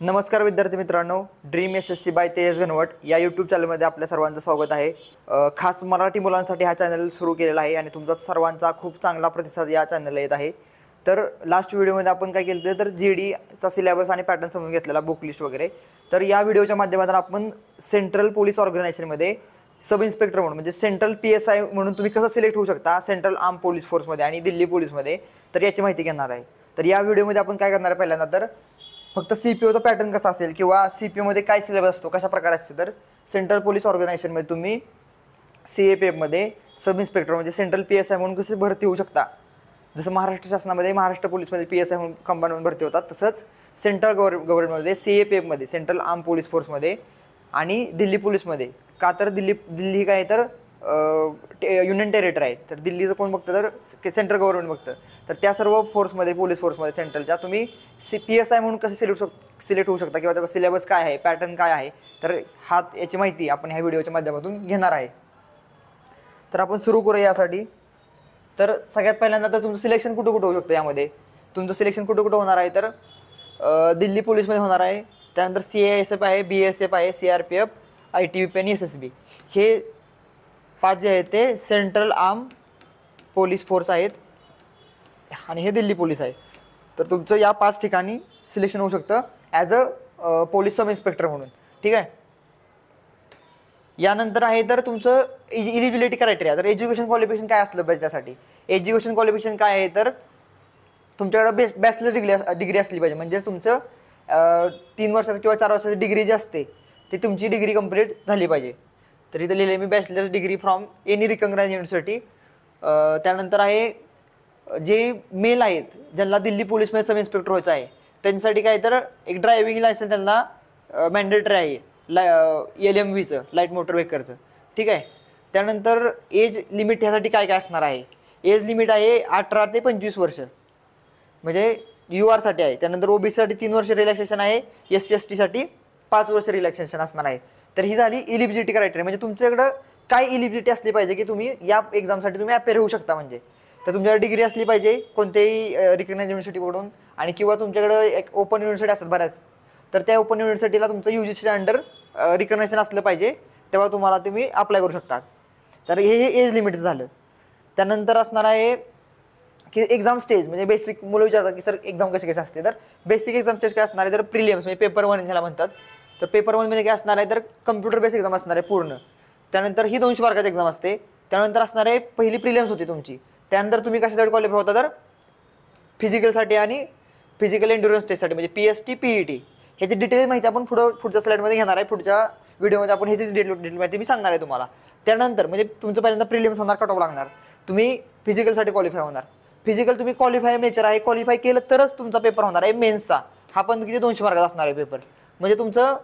नमस्कार विद्यार्थी मित्रांनो, dream SSC by Tejas Ghanwat या यूट्यूब चॅनलमध्ये आपल्या सर्वांचं स्वागत आहे। खास मराठी मुलांसाठी हा चॅनल सुरू केलेला आहे आणि तुमचा सर्वांचा खूप चांगला प्रतिसाद या चॅनलला येत आहे। तर लास्ट व्हिडिओमध्ये आपण काय केलं तर GDचा सिलेबस आणि पॅटर्न समजून घेतलेला, बुक लिस्ट वगैरे। तर या व्हिडिओच्या माध्यमातून आपण सेंट्रल पोलीस ऑर्गनायझेशनमध्ये सब इन्स्पेक्टर म्हणून म्हणजे सेंट्रल PSI म्हणून तुम्ही कसं सिलेक्ट होऊ शकता सेंट्रल आर्म पोलीस फोर्समध्ये आणि दिल्ली पोलीसमध्ये, तर याची माहिती घेणार आहे। तर या व्हिडिओमध्ये आपण काय करणार आहे, पहिल्यांदा तर फक्त CPOचा पॅटर्न कसा असेल किंवा CPOमध्ये काय सिलेबस असतो, कशा प्रकारे असते, तर सेंट्रल पोलीस ऑर्गनायझेशनमध्ये तुम्ही CAPFमध्ये सब इन्स्पेक्टर म्हणजे सेंट्रल PSI म्हणून कसे भरती होऊ शकता। जसं महाराष्ट्र शासनामध्ये महाराष्ट्र पोलीसमध्ये PSI म्हणून कंबाईन म्हणून भरती होतात, तसंच सेंट्रल गव्हर्नमेंटमध्ये CAPFमध्ये सेंट्रल आर्म पोलीस फोर्समध्ये आणि दिल्ली पोलीसमध्ये। का तर दिल्ली काय तर युनियन टेरिटरी आहे, तर दिल्लीचं कोण बघतं तर सेंट्रल गव्हर्नमेंट बघतं। तर त्या सर्व फोर्समध्ये पोलीस फोर्समध्ये सेंट्रलच्या तुम्ही PSI म्हणून कसे सिलेक्ट होऊ शकता किंवा त्याचा सिलेबस काय आहे, पॅटर्न काय आहे, तर याची माहिती आपण ह्या व्हिडिओच्या माध्यमातून घेणार आहे। तर आपण सुरू करूया यासाठी। तर सगळ्यात पहिल्यांदा तर तुमचं सिलेक्शन कुठं होऊ शकतं, यामध्ये तुमचं सिलेक्शन कुठं होणार आहे, तर दिल्ली पोलीसमध्ये होणार आहे। त्यानंतर CISF आहे, BSF आहे, CRPF, ITBP आणि SSB हे 5 जे आहेत ते सेंट्रल आर्म पोलीस फोर्स आहेत आणि हे दिल्ली पोलीस आहे। तर तुमचं या 5 ठिकाणी सिलेक्शन होऊ शकतं as a police sub inspector म्हणून, ठीक आहे। यानंतर आहे तर तुमचं इलिजिबिलिटी क्रायटेरिया, तर एज्युकेशन क्वालिफिकेशन काय असलं पाहिजे त्यासाठी। एज्युकेशन क्वालिफिकेशन काय आहे, तर तुमच्याकडे बॅचलर डिग्री असली पाहिजे, म्हणजे तुमचं 3 वर्षाचं किंवा 4 वर्षाची डिग्री जी असते ती तुमची डिग्री कंप्लीट झाली पाहिजे। तर इथं लिहिले मी bachelor degree from any recognize university. त्यानंतर आहे जे मेल आहेत ज्यांना दिल्ली पोलीसमध्ये सब इन्स्पेक्टर व्हायचं आहे त्यांच्यासाठी काय तर एक ड्रायव्हिंग लायसन्स त्यांना मॅन्डेटरी आहे, LMVचं लाईट मोटर व्हेकलचं, ठीक आहे। त्यानंतर एज लिमिट ह्यासाठी काय काय असणार आहे, एज लिमिट आहे 18 ते 25 वर्ष म्हणजे URसाठी आहे। त्यानंतर OBCसाठी 3 वर्ष रिलॅक्सेशन आहे, SC/ST साठी 5 वर्ष रिलॅक्सेशन असणार आहे। तर ही झाली इलिजिबिलिटी क्रायटेरिया, म्हणजे तुमच्याकडं काय इलिजिबिलिटी असली पाहिजे की तुम्ही या एक्झामसाठी तुम्ही अपेअर होऊ शकता। म्हणजे तर तुमच्याकडे डिग्री असली पाहिजे कोणत्याही रिकग्नाइज युनिव्हर्सिटीकडून, आणि किंवा तुमच्याकडं एक ओपन युनिव्हर्सिटी असतात बऱ्याच, तर त्या ओपन युनिव्हर्सिटीला तुमचं UGCच्या अंडर रिकग्नायझेशन असलं पाहिजे, तेव्हा तुम्ही अप्लाय करू शकता। तर हे एज लिमिट झालं। त्यानंतर असणार आहे की एक्झाम स्टेज, म्हणजे बेसिक मुलं विचारतात की सर एक्झाम कशी असते, तर बेसिक एक्झाम स्टेज काय असणार आहे, तर प्रिलिम्स म्हणजे पेपर 1 ह्याला म्हणतात। तर पेपर 1 मध्ये काय असणार आहे, तर कम्प्युटर बेस्ड एक्झाम असणार आहे पूर्ण। त्यानंतर ही 200 मार्काची एक्झाम असते। त्यानंतर असणार आहे पहिली प्रिलिम्स होती तुमची, त्यानंतर तुम्ही कशासाठी क्वालिफाय होता, तर फिजिकलसाठी आणि फिजिकल एंड्युरन्स टेस्टसाठी म्हणजे PST PET। ह्याची डिटेल माहिती आपण पुढच्या स्लाईडमध्ये घेणार आहे, पुढच्या व्हिडिओमध्ये आपण ह्याचीच डिटेल माहिती मी सांगणार आहे तुम्हाला। त्यानंतर म्हणजे तुमचं पहिल्यांदा प्रिलिम्स होणार, कट ऑफ लागणार, तुम्ही फिजिकलसाठी क्वालिफाय होणार। फिजिकल तुम्ही क्वालिफाय नेचर आहे, क्वालिफाय केलं तरच तुमचा पेपर होणार आहे मेन्सचा। हा पण किती 200 मार्काचा असणार आहे पेपर, म्हणजे तुमचं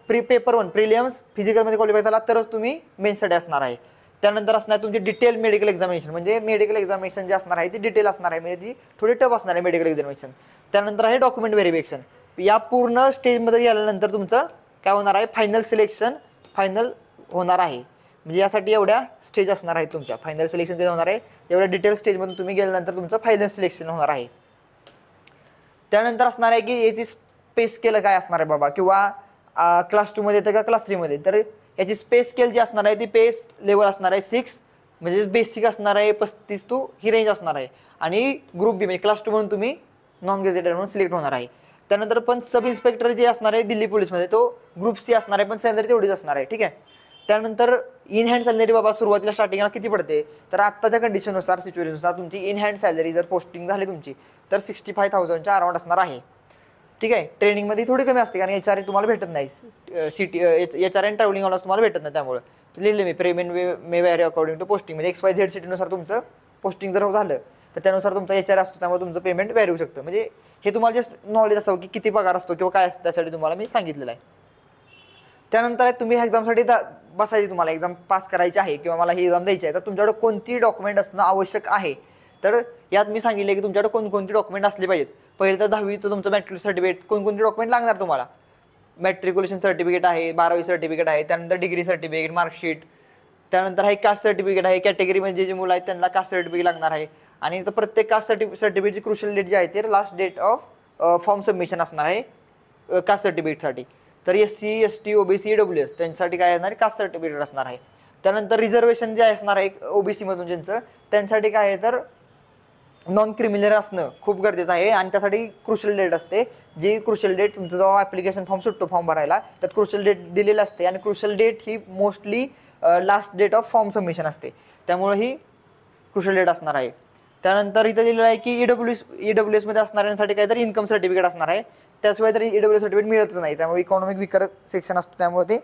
पेपर 1 प्रिलिम्स फिजिकलमध्ये क्वालिफाय झाला तरच तुम्ही मेन्ससाठी असणार आहे। त्यानंतर असणार तुमची डिटेल मेडिकल एक्झामिनेशन, म्हणजे मेडिकल एक्झामिनेशन जे असणार आहे ती डिटेल असणार आहे, म्हणजे ती थोडी टफ असणार आहे मेडिकल एक्झामिनेशन। त्यानंतर आहे डॉक्युमेंट व्हेरिफिकेशन। या पूर्ण स्टेजमध्ये गेल्यानंतर तुमचं काय होणार आहे, फायनल सिलेक्शन होणार आहे। म्हणजे यासाठी एवढ्या स्टेज असणार आहेत तुमच्या, फायनल सिलेक्शन कधी होणार आहे, एवढ्या डिटेल स्टेजमधून तुम्ही गेल्यानंतर तुमचं फायनल सिलेक्शन होणार आहे। त्यानंतर असणार आहे की याची स्पेस स्केल काय असणार आहे बाबा, किंवा क्लास 2 मध्ये येतं का क्लास 3 मध्ये, तर याची स्पेस स्केल जी असणार आहे ती पेस लेवल असणार आहे 6, म्हणजे बेसिक असणार आहे 35 टू ही रेंज असणार आहे। आणि ग्रुप B म्हणजे क्लास 2 म्हणून तुम्ही नॉन गेजेटेड म्हणून सिलेक्ट होणार आहे। त्यानंतर पण सब इन्स्पेक्टर जे असणार आहे दिल्ली पोलीसमध्ये तो ग्रुप C असणार आहे, पण सॅलरी तेवढीच असणार आहे, ठीक आहे। त्यानंतर इन हँड सॅलरी बाबा सुरुवातीला स्टार्टिंगला किती पडते, तर आत्ताच्या कंडिशननुसार सिच्युएशननुसार तुमची इन हँड सॅलरी जर पोस्टिंग झाली तुमची तर 65,000च्या अराउंड असणार आहे, ठीक आहे। ट्रेनिंगमध्ये थोडी कमी असते कारण HR तुम्हाला भेटत नाही, HR आणि ट्रॅव्हलिंग ऑनर्स तुम्हाला भेटत नाही, त्यामुळे लिहिले मी payment may vary according to posting, म्हणजे XYZ सिटीनुसार तुमचं पोस्टिंग जर झालं तर त्यानुसार तुमचा HR असतो, त्यामुळे तुमचं पेमेंट व्हॅरी होऊ शकतं। म्हणजे हे तुम्हाला जस्ट नॉलेज असावं की किती पगार असतो किंवा काय असतं, त्यासाठी तुम्हाला मी सांगितलेलं आहे। त्यानंतर तुम्ही ह्या एक्झामसाठी बसायची, तुम्हाला एक्झाम पास करायची आहे किंवा मला ही एक्झाम द्यायची आहे, तर तुमच्याकडे कोणती डॉक्युमेंट असणं आवश्यक आहे, तर यात मी सांगितले की तुमच्याकडे कोणकोणती डॉक्युमेंट असले पाहिजेत। पहिलं तर 10वीचं तुमचं मॅट्रिक सर्टिफिकेट, कोणकोणते डॉक्युमेंट लागणार तुम्हाला, मॅट्रिक्युलेशन सर्टिफिकेट आहे, 12वी सर्टिफिकेट आहे, त्यानंतर डिग्री सर्टिफिकेट, मार्कशीट, त्यानंतर आहे कास्ट सर्टिफिकेट आहे, कॅटेगरीमध्ये जे मुलं आहेत त्यांना कास्ट सर्टिफिकेट लागणार आहे। आणि तर प्रत्येक कास्ट सर्टिफिकेटची क्रुशियल डेट जी आहे ते last date of form submission असणार आहे, कास्ट सर्टिफिकेटसाठी. तर SC ST OBC EWS त्यांच्यासाठी काय असणार आहे, कास्ट सर्टिफिकेट असणार आहे. त्यानंतर रिझर्वेशन जे असणार आहे OBC मधून ज्यांचं, त्यांच्यासाठी काय आहे तर नॉन क्रिमिनल असणं खूप गरजेचं आहे. आणि त्यासाठी क्रुशियल डेट असते, जी क्रुशियल डेट तुमचं जेव्हा ॲप्लिकेशन फॉर्म सुटतो फॉर्म भरायला, त्यात क्रुशियल डेट दिलेलं असते. आणि क्रुशियल डेट ही mostly last date of form submission असते, त्यामुळे ही क्रुशियल डेट असणार आहे. त्यानंतर इथं दिलेलं आहे की EWS मध्ये असणाऱ्यांसाठी काहीतरी इन्कम सर्टिफिकेट असणार आहे. त्याशिवाय तरी EWS सर्टिफिकेट मिळतच नाही. त्यामुळे इकॉनॉमिक विकर सेक्शन असतो, त्यामुळे ते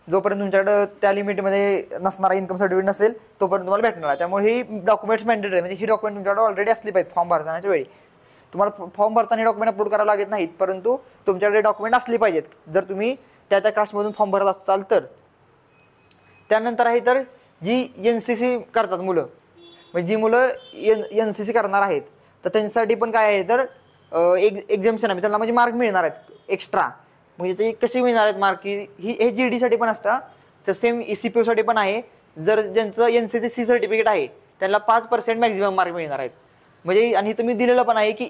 जोपर्यंत तुमच्याकडं त्या लिमिटमध्ये नसणारा इन्कम सर्टिफिकेट नसेल तोपर्यंत तुम्हाला भेटणार आहे. त्यामुळे ही डॉक्युमेंट्स मॅन्डेटरी, म्हणजे ही डॉक्युमेंट तुमच्याकडे ऑलरेडी असली पाहिजे फॉर्म भरतानाच्या वेळी. तुम्हाला फॉर्म भरताना डॉक्युमेंट अपलोड करावं लागत नाहीत, परंतु तुमच्याकडे डॉक्युमेंट असली पाहिजेत जर तुम्ही त्या कास्टमधून फॉर्म भरत असाल तर. त्यानंतर आहे तर जी NCC करतात मुलं, म्हणजे जी मुलं NCC करणार आहेत, तर त्यांच्यासाठी पण काय आहे तर एक्झाम्शन आहे, त्यांना म्हणजे मार्क मिळणार आहेत एक्स्ट्रा. म्हणजे ते कसे मिळणार आहेत मार्क, ही हे GD साठी पण असतं, तर सेम CPO साठी पण आहे. जर ज्यांचं NCC सर्टिफिकेट आहे त्यांना 5% मॅक्झिमम मार्क मिळणार आहेत. म्हणजे आणि इथं मी दिलेलं पण आहे की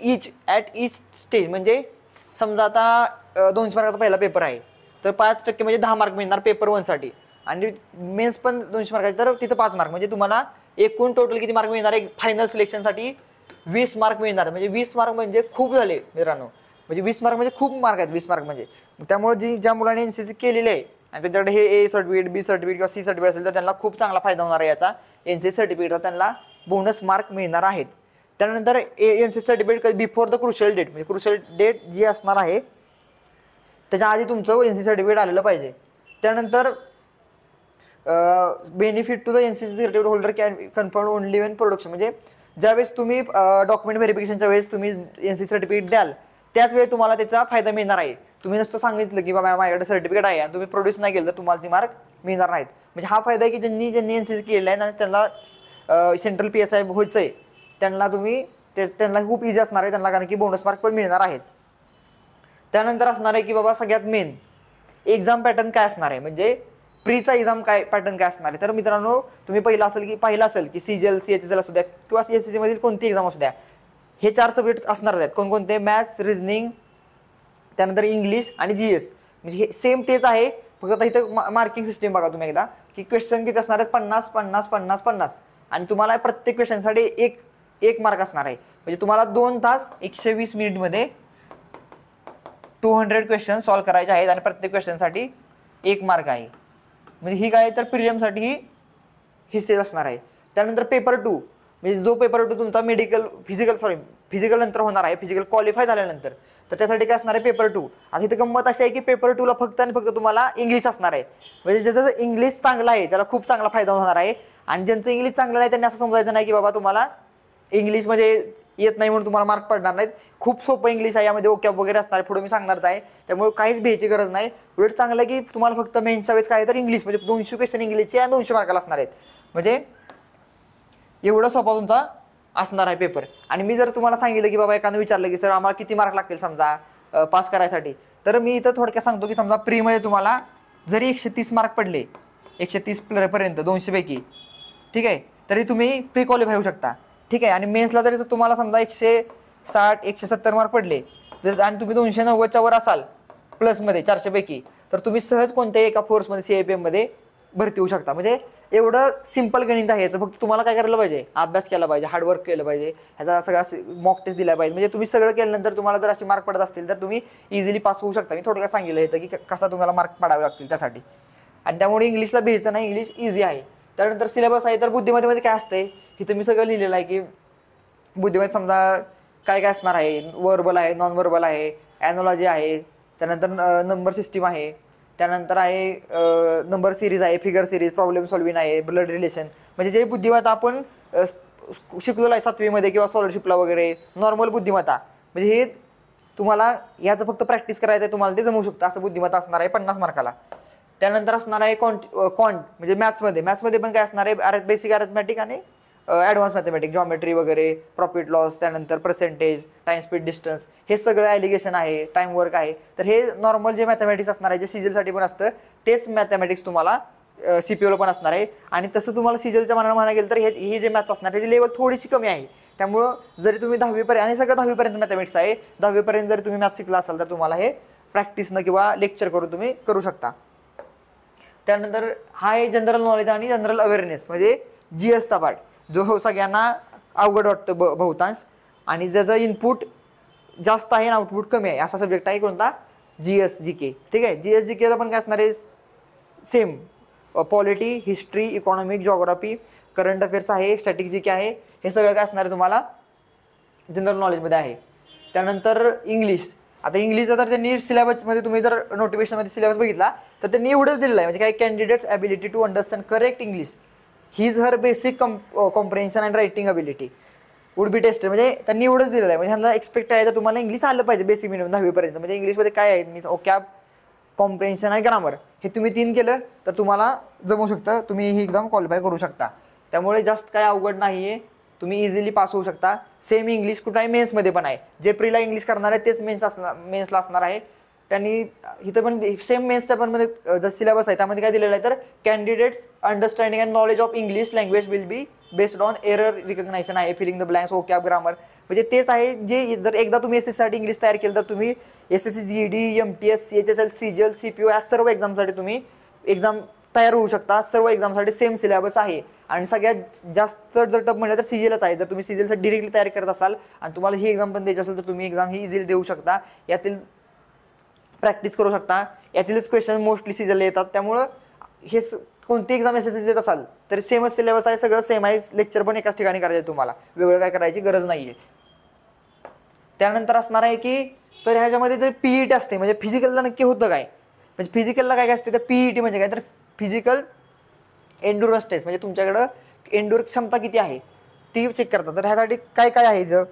ईच स्टेज, म्हणजे समजा आता 200 मार्काचा पहिला पेपर आहे, तर 5% म्हणजे 10 मार्क मिळणार पेपर 1 साठी. आणि मेन्स पण 200 मार्काचे, तर तिथं 5 मार्क, म्हणजे तुम्हाला एकूण टोटल किती मार्क मिळणार आहे फायनल सिलेक्शनसाठी 20 मार्क मिळणार. म्हणजे 20 मार्क म्हणजे खूप झाले मित्रांनो, म्हणजे 20 मार्क म्हणजे खूप मार्क आहेत 20 मार्क म्हणजे. त्यामुळे ज्या मुलांनी NCC केलेले आहे आणि त्यांच्याकडे हे A सर्टिफिकेट B सर्टिफिकेट किंवा C सर्टिफिकेट असेल तर त्यांना खूप चांगला फायदा होणार आहे याचा. NCC सर्टिफिकेटचा त्यांना बोनस मार्क मिळणार आहेत. त्यानंतर NCC certificate before the crucial date, म्हणजे क्रुशियल डेट जी असणार आहे त्याच्या आधी तुमचं NCC सर्टिफिकेट आलेलं पाहिजे. त्यानंतर benefit to the NCC certificate holder can confirm only when production, म्हणजे ज्यावेळेस तुम्ही डॉक्युमेंट व्हेरिफिकेशनच्या वेळेस तुम्ही NCC सर्टिफिकेट द्याल त्याच वेळी तुम्हाला त्याचा फायदा मिळणार आहे. तुम्ही नुसतं सांगितलं की बाबा माझ्याकडे सर्टिफिकेट आहे आणि तुम्ही प्रोड्यूस नाही केलं तर तुम्हाला ती मार्क मिळणार नाहीत. म्हणजे हा फायदा आहे की ज्यांनी NCC केलेला आहे आणि त्यांना सेंट्रल PSI व्हायचं आहे त्यांना त्यांना खूप इझी असणार आहे त्यांना, कारण की बोनस मार्क पण मिळणार आहेत. त्यानंतर असणार आहे की बाबा सगळ्यात मेन एक्झाम पॅटर्न काय असणार आहे, म्हणजे प्रीचा एक्झाम काय पॅटर्न काय असणार आहे. तर मित्रांनो तुम्ही पाहिलं असेल की CGL CHSL असू द्या किंवा SSC मधील कोणती एक्झाम असू द्या, हे 4 सब्जेक्ट असणार आहेत. कोणकोणते, मॅथ्स, रिझनिंग, त्यानंतर इंग्लिश आणि GS. म्हणजे हे सेम तेच आहे, फक्त इथं मार्किंग सिस्टीम बघा तुम्ही एकदा की क्वेश्चन किती असणार आहेत 50 50 50 50 आणि तुम्हाला प्रत्येक क्वेश्चनसाठी एक मार्क असणार आहे. म्हणजे तुम्हाला 2 तास 120 मिनिटमध्ये 200 क्वेश्चन सॉल्व्ह करायचे आहेत आणि प्रत्येक क्वेश्चनसाठी 1 मार्क आहे. म्हणजे ही काय तर प्रिलियमसाठी ही स्टेज असणार आहे. त्यानंतर पेपर 2, म्हणजे जो पेपर 2 तुमचा फिजिकल नंतर होणार आहे, फिजिकल क्वालिफाय झाल्यानंतर, तर त्यासाठी काय असणार आहे पेपर 2. आता इथं गंमत अशी आहे की पेपर 2ला फक्त आणि फक्त तुम्हाला इंग्लिश असणार आहे. म्हणजे ज्याचं इंग्लिश चांगलं आहे त्याला खूप चांगला फायदा होणार आहे. आणि ज्यांचं इंग्लिश चांगलं नाही त्यांनी असं समजायचं नाही की बाबा तुम्हाला इंग्लिश म्हणजे येत नाही म्हणून तुम्हाला मार्क पडणार नाहीत. खूप सोपं इंग्लिश आहे, यामध्ये ओकॅब वगैरे असणार आहे, पुढे मी सांगणारच आहे. त्यामुळे काहीच भ्यायची गरज नाही. उलट चांगलं की तुम्हाला फक्त मेन्सच्या वेळेस काय तर इंग्लिश, म्हणजे 200 क्वेश्चन इंग्लिशचे आणि 200 मार्काला असणार आहेत. म्हणजे एवढं सोपा तुमचा असणार आहे पेपर. आणि मी जर तुम्हाला सांगितलं की बाबा एखादं विचारलं की सर आम्हाला किती मार्क लागतील समजा पास करायसाठी, तर मी इथं थोडक्यात सांगतो की समजा प्रीमध्ये तुम्हाला जरी 130 मार्क पडले 130 पर्यंत 200 पैकी, ठीक आहे, तरी तुम्ही प्री क्वालिफाय होऊ शकता, ठीक आहे. आणि मेन्सला जरी तुम्हाला समजा 160 170 मार्क पडले जर आणि तुम्ही 290च्या वर असाल प्लसमध्ये 400 पैकी, तर तुम्ही सहज कोणत्याही एका फोर्समध्ये CIPM मध्ये भरती होऊ शकता. म्हणजे एवढं सिंपल गणित आहे याचं. फक्त तुम्हाला काय करायला पाहिजे, अभ्यास केला पाहिजे, हार्डवर्क केलं पाहिजे, ह्याचा सगळा मॉक टेस्ट दिला पाहिजे. म्हणजे तुम्ही सगळं केल्यानंतर तुम्हाला जर असे मार्क पडत असतील तर तुम्ही इझिली पास होऊ शकता. मी थोडक्यात सांगितलं होतं की कसा तुम्हाला मार्क पडावे लागतील त्यासाठी. आणि त्यामुळे इंग्लिशला भ्यायचं नाही, इंग्लिश इझी आहे. त्यानंतर सिलेबस आहे. तर बुद्धिमत्तेमध्ये काय असते इथं मी सगळं लिहिलेलं आहे की बुद्धिमत्ता समजा काय काय असणार आहे, वर्बल आहे, नॉन वर्बल आहे, ॲनॉलॉजी आहे, त्यानंतर नंबर सिस्टीम आहे, त्यानंतर आहे नंबर सिरीज आहे, फिगर सिरीज, प्रॉब्लेम सॉल्विंग आहे, ब्लड रिलेशन. म्हणजे जे बुद्धिमत्ता आपण शिकलेलं आहे 7वीमध्ये किंवा स्कॉलरशिपला वगैरे, नॉर्मल बुद्धिमत्ता, म्हणजे हे तुम्हाला याचं फक्त प्रॅक्टिस करायचं आहे, तुम्हाला ते जमवू शकतं असं बुद्धिमत्ता असणार आहे 50 मार्काला. त्यानंतर असणार आहे क्वांट म्हणजे मॅथ्समध्ये पण काय असणार आहे बेसिक अरेथमॅटिक आणि ॲडव्हान्स मॅथमॅटिक, जॉमेट्री वगैरे, प्रॉफिट लॉस, त्यानंतर पर्सेंटेज, टाइम स्पीड डिस्टन्स, हे सगळं ॲलिगेशन आहे, टाइम वर्क आहे. तर हे नॉर्मल जे मॅथमॅटिक्स असणार आहे जे CGLसाठी पण असतं तेच मॅथमॅटिक्स तुम्हाला CPOला पण असणार आहे. आणि तसं तुम्हाला CGLच्या मनानं म्हणायला गेलं तर हे जे मॅथ्स असणार त्याची लेवल थोडीशी कमी आहे. त्यामुळं जरी तुम्ही 10वीपर्यंत, आणि सगळं 10वीपर्यंत मॅथमॅटिक्स आहे, 10वीपर्यंत जरी तुम्ही मॅथ्स शिकला असाल तर तुम्हाला हे प्रॅक्टिसनं किंवा लेक्चर करून तुम्ही करू शकता. त्यानंतर हा आहे जनरल नॉलेज आणि जनरल अवेअरनेस म्हणजे GSचा पार्ट, जो सगळ्यांना अवघड वाटतं बहुतांश आणि ज्याचं इनपुट जास्त आहे आणि आउटपुट कमी आहे असा सब्जेक्ट आहे कोणता, GS GK. ठीक आहे, GS GKला पण काय असणार आहे, same polity, history, economic, geography, current affairs आहे, स्टॅटिक GK आहे, हे सगळं काय असणार आहे तुम्हाला जनरल नॉलेजमध्ये आहे. त्यानंतर इंग्लिश. आता इंग्लिशचा तर त्यांनी सिलेबसमध्ये तुम्ही जर नोटिफिकेशनमध्ये सिलेबस बघितला तर त्यांनी एवढंच दिलेलं आहे, म्हणजे काय, candidates ability to understand correct English his her basic comprehension and writing ability would be tested. म्हणजे त्यांनी एवढंच दिलेलं आहे, म्हणजे ह्यांना एक्सपेक्ट आहे तर तुम्हाला इंग्लिश आलं पाहिजे बेसिक मिनिमम 10वीपर्यंत. म्हणजे इंग्लिशमध्ये काय आहे, मीन्स ओकॅब, कॉम्प्रिहेन्शन आणि ग्रामर, हे तुम्ही 3 केलं तर तुम्हाला जमू शकतं, तुम्ही ही एक्झाम क्वालिफाय करू शकता. त्यामुळे जास्त काय अवघड नाही आहे, तुम्ही इझिली पास होऊ शकता. सेम इंग्लिश कुठं आहे, मेन्समध्ये पण आहे. जे प्रीला इंग्लिश करणार आहे तेच मेन्सला असणार आहे. त्यांनी इथं पण सेम मेन्सच्या पण मध्ये जर सिलेबस आहे त्यामध्ये काय दिलेलं आहे तर candidates understanding and knowledge of English language will be based on error recognisation आहे, फिलिंग द ब्लँक्स, ओकॅब, ग्रामर. म्हणजे तेच आहे जे जर एकदा तुम्ही SSCसाठी इंग्लिश तयार केलं तर तुम्ही SSC GD, MTS, CHSL, CGL, CPO या सर्व एक्झामसाठी तुम्ही एक्झाम तयार होऊ शकता. सर्व एक्झामसाठी सेम सिलेबस आहे आणि सगळ्यात जास्त जर टफ म्हणलं तर CGLच आहे. जर तुम्ही CGLसाठी डिरेक्टली तयारी करत असाल आणि तुम्हाला ही एक्झाम पण द्यायची असेल तर तुम्ही एक्झाम ही इझिली देऊ शकता. यातील प्रॅक्टिस करू शकता, यातीलच क्वेश्चन मोस्टली CGL येतात. त्यामुळं हे कोणती एक्झाम SSC देत असाल तरी सेमच सिलेबस आहे, सगळं सेम आहे. लेक्चर पण एकाच ठिकाणी करायचे, तुम्हाला वेगळं काय करायची गरज नाही आहे. त्यानंतर असणार आहे की सर ह्याच्यामध्ये जर PET असते म्हणजे फिजिकलला नक्की होतं काय, म्हणजे फिजिकलला काय काय असते तर PET म्हणजे काय तर फिजिकल एंडुरन्स टेस्ट, म्हणजे तुमच्याकडं एंडुर क्षमता किती आहे ती चेक करतात. तर ह्यासाठी काय काय आहे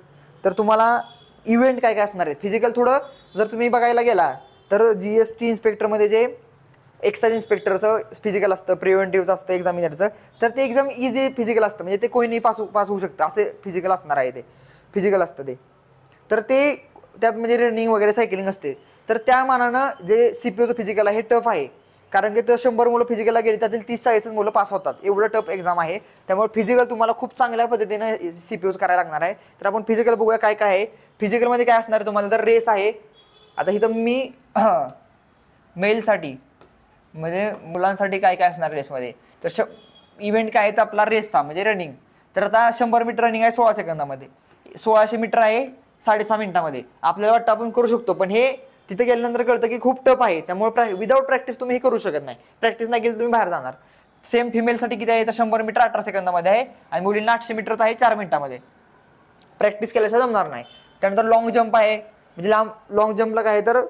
तर तुम्हाला इव्हेंट काय काय असणार आहेत. फिजिकल थोडं जर तुम्ही बघायला गेला तर GST इन्स्पेक्टरमध्ये जे एक्साइज इन्स्पेक्टरचं फिजिकल असतं, प्रिव्हेंटिव्हचं असतं एक्झामिनरचं, तर ते एक्झाम इझी फिजिकल असतं, म्हणजे ते कोणीही पास होऊ शकतं असे फिजिकल असणार आहे. ते फिजिकल असतं ते, तर ते त्यात म्हणजे रनिंग वगैरे सायकलिंग असते. तर त्या मानानं जे CPOचं फिजिकल आहे हे टफ आहे, कारण की तर 100 मुलं फिजिकलला गेली त्यातील 30-40 मुलं पास होतात, एवढं टफ एक्झाम आहे. त्यामुळे फिजिकल तुम्हाला खूप चांगल्या पद्धतीनं CPOचं करायला लागणार आहे. तर आपण फिजिकल बघूया काय काय आहे. फिजिकलमध्ये काय असणार आहे तुम्हाला तर रेस आहे. आता इथं मी मेलसाठी म्हणजे मुलांसाठी काय काय असणार रेसमध्ये तर इव्हेंट काय आहे तर आपला रेसचा म्हणजे रनिंग. तर आता 100 मीटर रनिंग आहे 16 सेकंदामध्ये, 1600 मीटर आहे 6.5 मिनिटामध्ये. आपल्याला वाटतं आपण करू शकतो, पण हे तिथे गेल्यानंतर कळतं की खूप टफ आहे. त्यामुळे विदाऊट प्रॅक्टिस तुम्ही हे करू शकत नाही. प्रॅक्टिस नाही केली तुम्ही बाहेर जाणार. सेम फिमेलसाठी किती आहे तर 100 मीटर 18 सेकंदामध्ये आहे आणि मुलींना 800 मीटरचं आहे 4 मिनिटामध्ये. प्रॅक्टिस केल्याशिवाय जमणार नाही. त्यानंतर लॉंग जंप आहे, म्हणजे लॉंग जंपला काय आहे तर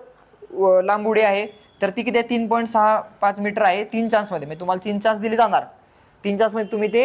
लांब उडी आहे, तर ती किती आहे 3.65 मीटर आहे 3 चान्समध्ये. म्हणजे तुम्हाला 3 चान्स दिले जाणार, 3 चान्समध्ये तुम्ही ते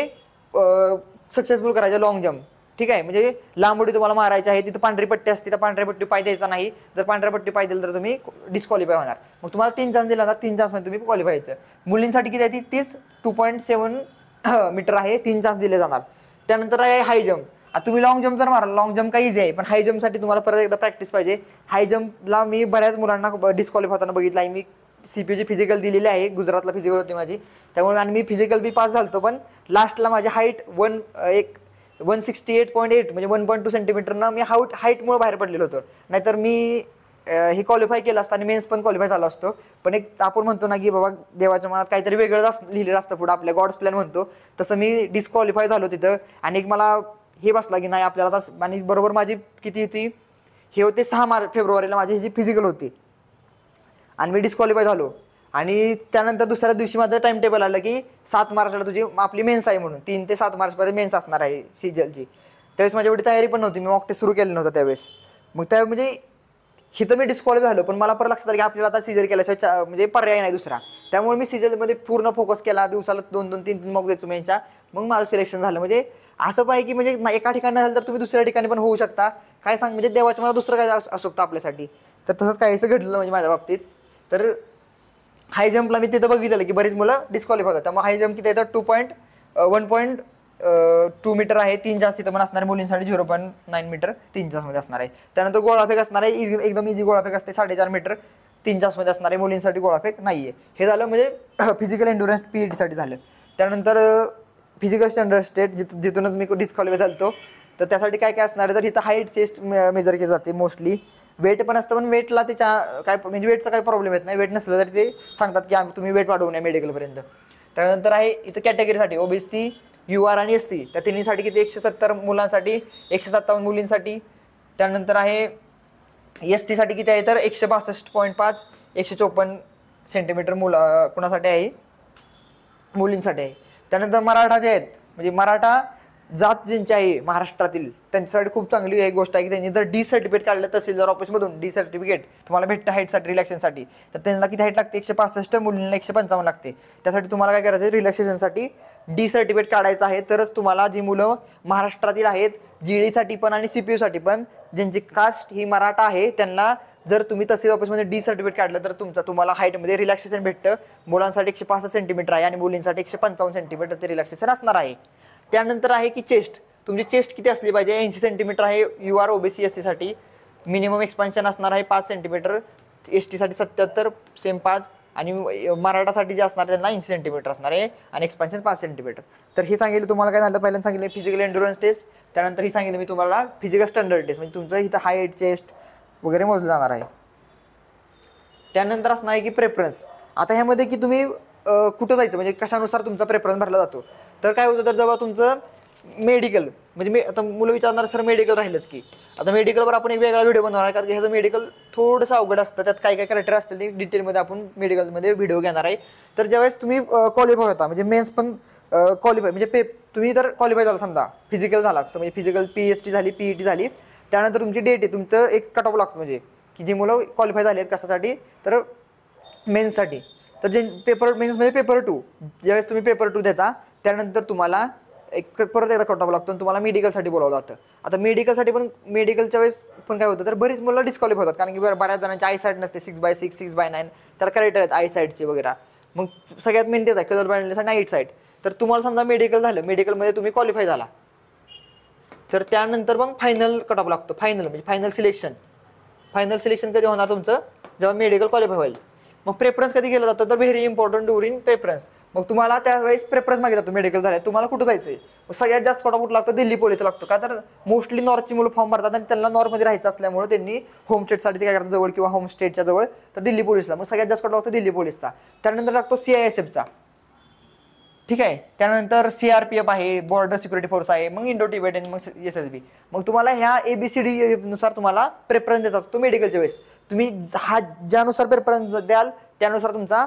सक्सेसफुल करायचं लॉंग जंप. ठीक आहे, म्हणजे लांब उडी तुम्हाला मारायची आहे. तिथं पांढरी पट्टी असते, त्या पांढऱ्या पट्टी पाय द्यायचा नाही. जर पांढऱ्या पट्टी पाय दिलं तर तुम्ही डिस्क्वालिफाय होणार. मग तुम्हाला 3 चान्स दिला जातात, 3 चान्समध्ये तुम्ही क्वालिफाय व्हायचं. मुलींसाठी किती आहे तीच 2.7 मीटर आहे, 3 चान्स दिले जाणार. त्यानंतर आहे हाय जंप. आता तुम्ही लॉंग जंप जर माराल, लॉंग जंप काही इझी आहे, पण हाय जंपसाठी तुम्हाला परत एकदा प्रॅक्टिस पाहिजे. हाय जंपला मी बऱ्याच मुलांना डिस्क्वालिफाय होताना बघितलं आहे. मी CPOची फिजिकल दिलेली आहे, गुजरातला फिजिकल होती माझी, त्यामुळे आणि मी फिजिकल बी पास झालो. पण लास्टला माझी हाईट 168.8 म्हणजे 1.2 सेंटीमीटरनं मी हाईटमुळे बाहेर पडलेलो होतो. नाहीतर मी हे क्वालिफाय केलं असतं आणि मेन्स पण क्वालिफाय झालो असतो. पण एक आपण म्हणतो ना की बाबा देवाच्या मनात काहीतरी वेगळंच लिहिलेलं असतं पुढं, आपल्या गॉड्स प्लॅन म्हणतो तसं मी डिस्क्वालिफाय झालो तिथं. आणि एक मला हे बसला की नाही आपल्याला आणि बरोबर माझी किती होती हे होते 6 फेब्रुवारीला माझी जी फिजिकल होती आणि मी डिस्क्वालिफाय झालो. आणि त्यानंतर दुसऱ्या दिवशी माझं टाइम टेबल आलं की 7 मार्चला तुझी आपली मेन्स आहे म्हणून, 3 ते 7 मार्चपर्यंत मेन्स असणार आहे CGLची. त्यावेळेस माझी एवढी तयारी पण नव्हती, मी मॉक टेस्ट सुरू केलं नव्हतं त्यावेळेस. मग त्या म्हणजे हिथं मी डिस्क्वालिफाय झालो, पण मला परत लक्षात आलं की आपल्याला आता CGL केल्याशिवाय म्हणजे पर्याय नाही दुसरा. त्यामुळे मी CGLमध्ये पूर्ण फोकस केला, दिवसाला 2-2, 3-3 मॉक द्यायचो मेन्सच्या. मग माझं सिलेक्शन झालं. म्हणजे असं पाहिजे की म्हणजे एका ठिकाणी झालं तर तुम्ही दुसऱ्या ठिकाणी पण होऊ शकता. काय सांग म्हणजे देवाच्या मला दुसरं काय असू शकतं आपल्यासाठी. तर तसंच काहीसं घडलं म्हणजे माझ्या बाबतीत. तर हाय जंपला मी तिथं बघितलं की बरीच मुलं डिस्क्वालिफाय होतात. त्यामुळे हाय जंप किती येतं 1.2 मीटर आहे, 3 चान्स तिथं पण असणार आहे. मुलींसाठी 0.9 मीटर 3 चान्समध्ये असणार आहे. त्यानंतर गोळाफेक असणार आहे, एकदम इझी गोळाफेक असते 4.5 मीटर 3 चान्समध्ये असणार आहे. मुलींसाठी गोळाफेक नाही आहे. हे झालं म्हणजे फिजिकल एंडुरन्स PETसाठी झालं. त्यानंतर फिजिकल स्टँडर्ड स्टेट जिथूनच मी डिस्क्वालिफाय झालो. तर त्यासाठी काय काय असणार आहे तर इथं हाईट चेस्ट मेजर केली जाते मोस्टली. वेट पण असतं, पण वेटला त्याच्या काय म्हणजे वेटचा काही प्रॉब्लेम येत नाही. वेट नसलं तरी ते सांगतात की तुम्ही वेट वाढवू नये मेडिकलपर्यंत. त्यानंतर आहे इथं कॅटेगरीसाठी OBC, UR आणि SC त्या तिन्हीसाठी किती 170 मुलांसाठी, 157 मुलींसाठी. त्यानंतर आहे ST साठी किती आहे तर 162.5, 154 सेंटीमीटर कुणासाठी आहे, मुलींसाठी आहे. त्यानंतर मराठा जे आहेत म्हणजे मराठा जात ज्यांची आहे महाराष्ट्रातील त्यांच्यासाठी खूप चांगली एक गोष्ट आहे की त्यांनी जर D सर्टिफिकेट काढलं तहसीलदार ऑफिसमधून, D सर्टिफिकेट तुम्हाला भेटतं हाईटसाठी, रिलॅक्सेशनसाठी. तर त्यांना किती हाईट लागते 165, मुलींना 155 लागते. त्यासाठी तुम्हाला काय करायचं आहे, रिलॅक्सेशनसाठी D सर्टिफिकेट काढायचं आहे. तरच तुम्हाला जी मुलं महाराष्ट्रातील आहेत GD साठी पण आणि CPU साठी पण ज्यांची कास्ट ही मराठा आहे त्यांना जर तुम्ही तहसील ऑफिसमध्ये D सर्टिफिकेट काढलं तर तुम्हाला हाईटमध्ये रिलॅक्सेशन भेटतं. मुलांसाठी 165 सेंटीमीटर आहे आणि मुलींसाठी 155 सेंटीमीटर ते रिलॅक्सेशन असणार आहे. त्यानंतर आहे की चेस्ट, तुमची चेस्ट किती असली पाहिजे, 80 सेंटीमीटर आहे UR OBC SC साठी. मिनिमम एक्सपान्शन असणार आहे 5 सेंटीमीटर, ST साठी 77 सेम 5 आणि मराठासाठी जे असणार त्यांना 80 सेंटीमीटर असणार आहे आणि एक्सपान्शन 5 सेंटीमीटर. तर हे सांगितलं तुम्हाला काय झालं, पहिल्यांदा सांगितलं फिजिकल एंड्युरन्स टेस्ट. त्यानंतर ही सांगितलं मी तुम्हाला फिजिकल स्टँडर्ड टेस्ट म्हणजे तुमचं इथं हाईट, चेस्ट वगैरे मोजलं जाणार आहे. त्यानंतर असणार आहे की प्रेफरन्स. आता ह्यामध्ये की तुम्ही कुठं जायचं म्हणजे कशानुसार तुमचा प्रेफरन्स भरला जातो. तर काय होतं तर जेव्हा तुमचं मेडिकल म्हणजे आता मुलं विचारणार सर मेडिकल राहिलंच की, आता मेडिकलवर आपण एक वेगळा व्हिडिओ बनवणार आहे कारण की ह्याचं मेडिकल थोडंसं अवघड असतं. त्यात काय काय कॅरेक्टर असतील ते डिटेलमध्ये आपण मेडिकलमध्ये व्हिडिओ घेणार आहे. तर ज्यावेळेस तुम्ही क्वालिफाय होता म्हणजे मेन्स पण क्वालिफाय म्हणजे तुम्ही जर क्वालिफाय झाला समजा फिजिकल झाला म्हणजे फिजिकल PST झाली, PET झाली, त्यानंतर तुमची डेट आहे, तुमचं एक कट ऑफ लागतो म्हणजे की जी मुलं क्वालिफाय झाली आहेत कशासाठी तर मेन्ससाठी. तर जे पेपर मेन्स म्हणजे पेपर 2 ज्यावेळेस तुम्ही पेपर 2 देता त्यानंतर तुम्हाला एक परत एकदा कट ऑफ लागतो आणि तुम्हाला मेडिकलसाठी बोलावलं जातं. आता मेडिकलसाठी पण मेडिकलच्या वेळेस पण काय होतं तर बरीच मुलं डिस्क्वालिफाय होतात कारण की बऱ्याच जणांची आयसाईट नसते 6/6, 6/9 तर करेक्टर आहेत आयसाईटचे वगैरे. मग सगळ्यात मेन तेच आहे कलर ब्लाइंडनेस आणि नाईट साईट. तर तुम्हाला समजा मेडिकल झालं, मेडिकलमध्ये तुम्ही क्वालिफाय झाला तर त्यानंतर मग फायनल कट ऑफ लागतो. फायनल म्हणजे फायनल सिलेक्शन कधी होणार तुमचं जेव्हा मेडिकल क्वालिफाय होईल. मग प्रेफरन्स कधी केलं जातं तर व्हेरी इम्पॉर्टंट ड्युरिंग प्रेफरन्स. मग तुम्हाला त्यावेळेस प्रेफरन्स मागितला जातो मेडिकल झालं तुम्हाला कुठं जायचं आहे. मग सगळ्यात जास्त कट ऑफ कुठं लागतो दिल्ली पोलीसला लागतो का तर मोस्टली नॉर्थची मुलं फॉर्म भरतात आणि त्यांना नॉर्थमध्ये राहायचं असल्यामुळे त्यांनी होम स्टेटसाठी ते काय करतात जवळ किंवा होम स्टेटच्या जवळ तर दिल्ली पोलीसला. मग सगळ्यात जास्त कट ऑफ लागतो दिल्ली पोलीसचा. त्यानंतर लागतो CISFचा, ठीक आहे. त्यानंतर CRPF आहे, बॉर्डर सिक्युरिटी फोर्स आहे, मग इंडो टिबेटन, मग SSB. मग तुम्हाला ह्या ABCD नुसार तुम्हाला प्रेफरन्स द्यायचा असतो मेडिकलच्या वेळेस. तुम्ही ज्यानुसार प्रेफरन्स द्याल त्यानुसार तुमचा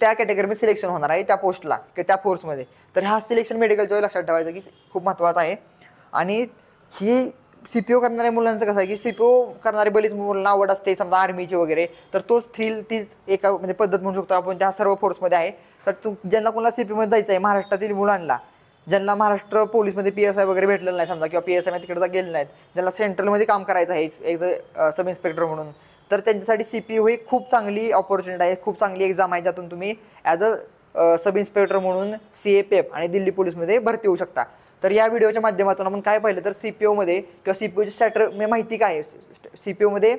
त्या कॅटेगरीमध्ये सिलेक्शन होणार आहे त्या पोस्टला किंवा त्या फोर्समध्ये. तर हा सिलेक्शन मेडिकलच्या वेळी लक्षात ठेवायचं की खूप महत्त्वाचा आहे. आणि ही CPO करणाऱ्या मुलांचं कसं आहे की CPO करणारे बरीच मुलांना आवड असते समजा आर्मीची वगैरे, तर तोच तीच एका म्हणजे पद्धत म्हणू शकतो आपण त्या सर्व फोर्समध्ये आहे. तर ज्यांना कोणाला CPO मध्ये जायचं आहे महाराष्ट्रातील मुलांना, ज्यांना महाराष्ट्र पोलीसमध्ये PSI वगैरे भेटलेलं नाही समजा किंवा PSI तिकडे गेले नाहीत, ज्यांना सेंट्रलमध्ये काम करायचं आहे सब इन्स्पेक्टर म्हणून, तर त्यांच्यासाठी CPO ही खूप चांगली ऑपॉर्च्युनिटी आहे, खूप चांगली एक्झाम आहे ज्यातून तुम्ही ॲज सब इन्स्पेक्टर म्हणून CAPF आणि दिल्ली पोलीसमध्ये भरती होऊ शकता. तर या व्हिडिओच्या माध्यमातून आपण काय पाहिलं तर CPOमध्ये किंवा CPOची स्टॅटर माहिती काय आहे, CPOमध्ये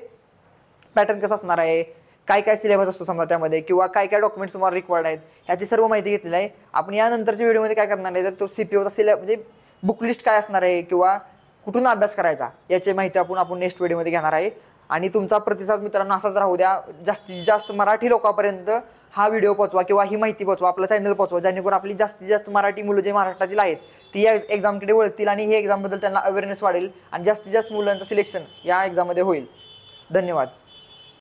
पॅटर्न कसं असणार आहे, काय काय सिलेबस असतो समजा त्यामध्ये किंवा काय काय डॉक्युमेंट्स तुम्हाला रिक्वायर्ड आहेत ह्याची सर्व माहिती घेतलेली आहे. आपण यानंतरच्या व्हिडिओमध्ये काय करणार आहे तर तो CPOचा म्हणजे बुक लिस्ट काय असणार आहे किंवा कुठून अभ्यास करायचा याची माहिती आपण नेक्स्ट व्हिडिओमध्ये घेणार आहे. आणि तुमचा प्रतिसाद मित्रांनो असाच राहू द्या, जास्तीत जास्त मराठी लोकांपर्यंत हा व्हिडिओ पोचवा किंवा ही माहिती पोचवा, आपलं चॅनल पोचवा, जेणेकरून आपली जास्तीत जास्त मराठी मुलं जे महाराष्ट्रातील आहेत ती या एक्झामकडे वळतील आणि ही एक्झामबद्दल त्यांना अवेअरनेस वाढेल आणि जास्तीत जास्त मुलांचं सिलेक्शन या एक्झाममध्ये होईल. धन्यवाद.